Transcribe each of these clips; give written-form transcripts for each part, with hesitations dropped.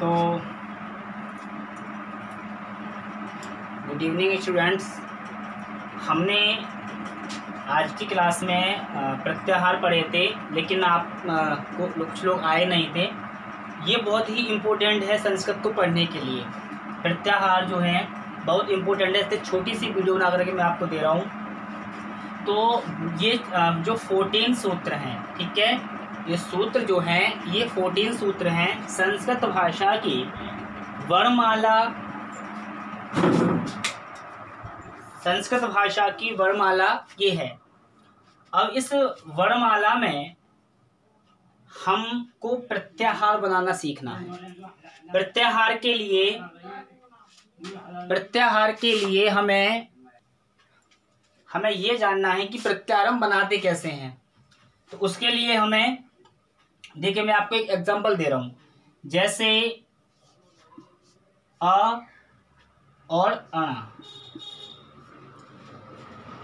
तो good evening students. हमने आज की क्लास में प्रत्याहार पढ़े थे, लेकिन कुछ लोग आए नहीं थे। ये बहुत ही इम्पोर्टेंट है संस्कृत को पढ़ने के लिए। प्रत्याहार जो है बहुत इम्पोर्टेंट है। इससे छोटी सी वीडियो बना करके मैं आपको दे रहा हूँ। तो ये जो 14 सूत्र हैं, ठीक है, ये सूत्र जो हैं ये 14 सूत्र हैं संस्कृत भाषा की वर्णमाला। संस्कृत भाषा की वर्णमाला ये है। अब इस वर्णमाला में हमको प्रत्याहार बनाना सीखना है। प्रत्याहार के लिए हमें ये जानना है कि प्रत्याहार हम बनाते कैसे हैं। तो उसके लिए हमें देखिए, मैं आपको एक एग्जांपल दे रहा हूं। जैसे अ और अणा,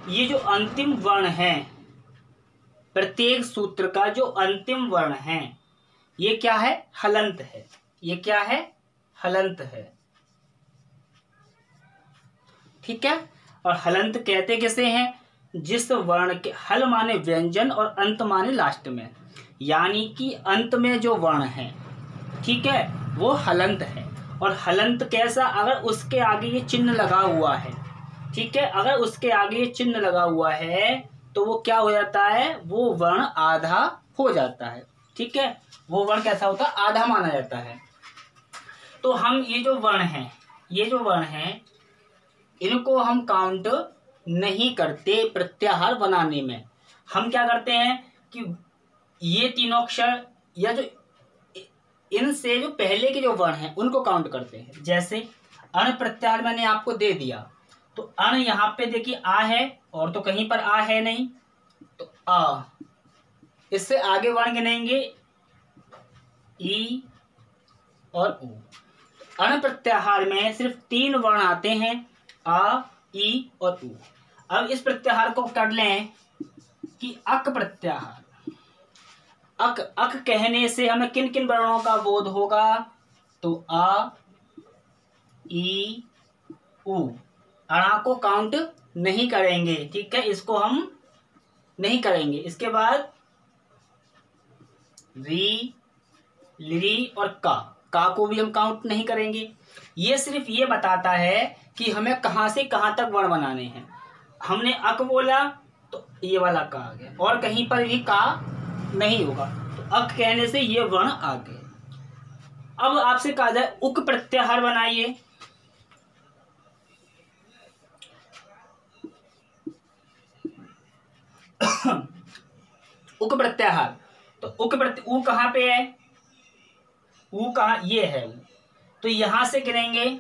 ये जो अंतिम वर्ण है, प्रत्येक सूत्र का जो अंतिम वर्ण है ये क्या है? हलंत है। ये क्या है? हलंत है, ठीक है। और हलंत कहते किसे हैं? जिस वर्ण के हल माने व्यंजन और अंत माने लास्ट में, यानी कि अंत में जो वर्ण है, ठीक है, वो हलंत है। और हलंत कैसा? अगर उसके आगे ये चिन्ह लगा हुआ है, ठीक है, अगर उसके आगे ये चिन्ह लगा हुआ है तो वो क्या हो जाता है? वो वर्ण आधा हो जाता है, ठीक है। वो वर्ण कैसा होता है? आधा माना जाता है। तो हम ये जो वर्ण हैं इनको हम काउंट नहीं करते प्रत्याहार बनाने में। हम क्या करते हैं कि ये तीनों अक्षर या जो इनसे जो पहले के जो वर्ण हैं उनको काउंट करते हैं। जैसे अण प्रत्याहार मैंने आपको दे दिया, तो अण यहाँ पे देखिए आ है और तो कहीं पर आ है नहीं, तो आ। इससे आगे वर्ण गिनेंगे ई और उ। अण प्रत्याहार में सिर्फ 3 वर्ण आते हैं, आ, ई और उ। अब इस प्रत्याहार को कर लें कि अक प्रत्याहार। अक कहने से हमें किन किन वर्णों का बोध होगा? तो आ, ई, उ। अणा को काउंट नहीं करेंगे, ठीक है, इसको हम नहीं करेंगे। इसके बाद री, लिरी और का को भी हम काउंट नहीं करेंगे। ये सिर्फ ये बताता है कि हमें कहाँ से कहाँ तक वर्ण बनाने हैं। हमने अक बोला तो ये वाला का आ गया, और कहीं पर भी का नहीं होगा, तो अक कहने से ये वर्ण आ गए। अब आपसे कहा जाए उक प्रत्याहार बनाइए। उक प्रत्याहार, तो उ कहाँ पे है? उ कहाँ? ये है उ। तो यहां से गिनेंगे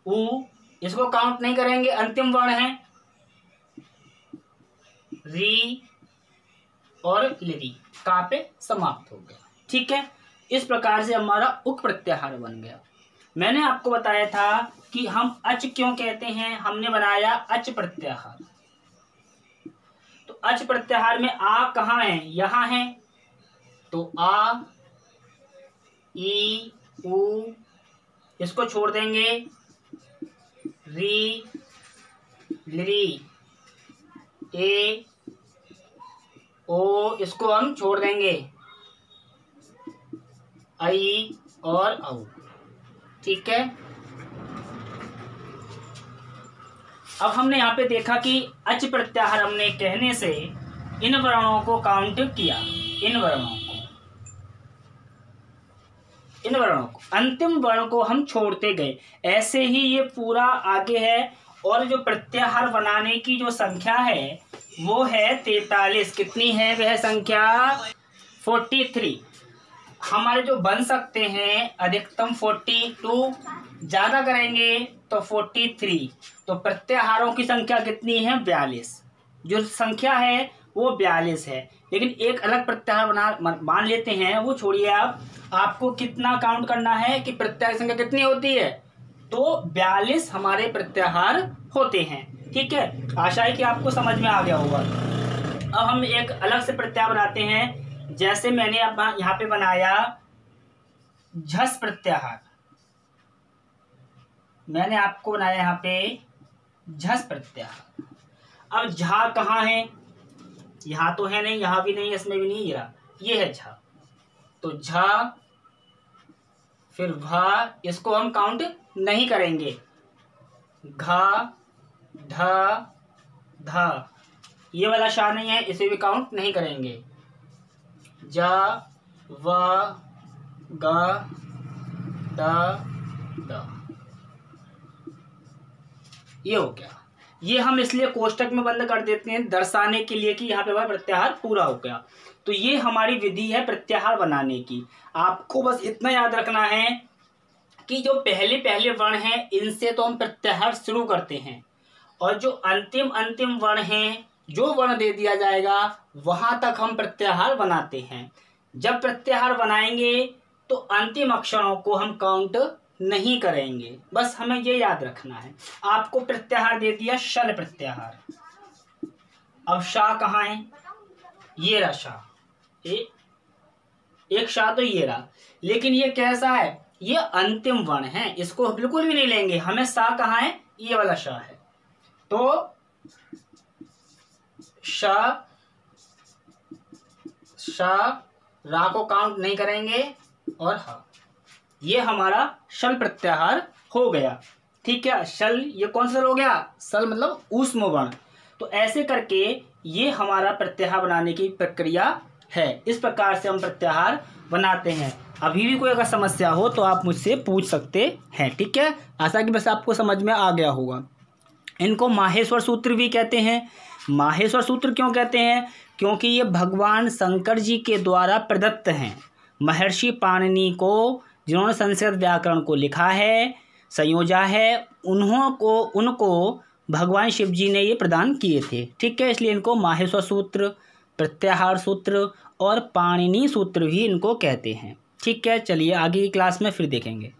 उ, इसको काउंट नहीं करेंगे, अंतिम वर्ण है री और लिरी, का पे समाप्त हो गया, ठीक है। इस प्रकार से हमारा उक प्रत्याहार बन गया। मैंने आपको बताया था कि हम अच क्यों कहते हैं। हमने बनाया अच प्रत्याहार। तो अच प्रत्याहार में आ कहाँ है? यहां है, तो आ, ई, उ, इसको छोड़ देंगे, री, लिरी, ए, ओ, इसको हम छोड़ देंगे, आई और औ, ठीक है। अब हमने यहाँ पे देखा कि अच प्रत्याहार हमने कहने से इन वर्णों को काउंट किया, इन वर्णों को अंतिम वर्ण को हम छोड़ते गए। ऐसे ही ये पूरा आगे है। और जो प्रत्याहार बनाने की जो संख्या है वो है 43। कितनी है वह संख्या? 43। हमारे जो बन सकते हैं अधिकतम 42, ज्यादा करेंगे तो 43। तो प्रत्याहारों की संख्या कितनी है? 42। जो संख्या है वो 42 है। लेकिन एक अलग प्रत्याहार मान लेते हैं, वो छोड़िए आप। आपको कितना काउंट करना है कि प्रत्याहार संख्या कितनी होती है? तो 42 हमारे प्रत्याहार होते हैं, ठीक है। आशा है कि आपको समझ में आ गया होगा। अब हम एक अलग से प्रत्याहार बनाते हैं। जैसे मैंने अब यहाँ पे बनाया झस प्रत्याहार, मैंने आपको बनाया यहाँ पे झस प्रत्याहार। अब झा कहाँ है, यहाँ तो है नहीं, यहाँ भी नहीं, इसमें भी नहीं, ये है झा। तो झा फिर भा, इसको हम काउंट नहीं करेंगे। घा ढा धा, ये वाला शा नहीं है, इसे भी काउंट नहीं करेंगे। जा वा गा डा दा, ये हो गया। ये हम इसलिए कोष्टक में बंद कर देते हैं दर्शाने के लिए कि यहाँ पे हमारा प्रत्याहार पूरा हो गया। तो ये हमारी विधि है प्रत्याहार बनाने की। आपको बस इतना याद रखना है कि जो पहले पहले वर्ण हैं इनसे तो हम प्रत्याहार शुरू करते हैं, और जो अंतिम अंतिम वर्ण हैं, जो वर्ण दे दिया जाएगा वहां तक हम प्रत्याहार बनाते हैं। जब प्रत्याहार बनाएंगे तो अंतिम अक्षरों को हम काउंट नहीं करेंगे, बस हमें ये याद रखना है। आपको प्रत्याहार दे दिया शल प्रत्याहार। अब शा कहाँ है, ये रहा शा, एक शा तो ये रहा, लेकिन ये कैसा है, ये अंतिम वर्ण है, इसको बिल्कुल भी नहीं लेंगे। हमें सा कहाँ है, ये वाला शा है। तो शा रा को काउंट नहीं करेंगे, और हा, ये हमारा शल प्रत्याहार हो गया। ठीक है, शल ये कौन सा हो गया, सल मतलब ऊष्म वर्ण। तो ऐसे करके ये हमारा प्रत्याहार बनाने की प्रक्रिया है। इस प्रकार से हम प्रत्याहार बनाते हैं। अभी भी कोई अगर समस्या हो तो आप मुझसे पूछ सकते हैं। ठीक है, आशा कि बस आपको समझ में आ गया होगा। इनको माहेश्वर सूत्र भी कहते हैं। माहेश्वर सूत्र क्यों कहते हैं, क्योंकि ये भगवान शंकर जी के द्वारा प्रदत्त हैं। महर्षि पाणिनि को, जिन्होंने संस्कृत व्याकरण को लिखा है, संयोजा है, उनको भगवान शिव जी ने ये प्रदान किए थे। ठीक है, इसलिए इनको माहेश्वर सूत्र, प्रत्याहार सूत्र और पाणिनि सूत्र भी इनको कहते हैं। ठीक है, चलिए आगे की क्लास में फिर देखेंगे।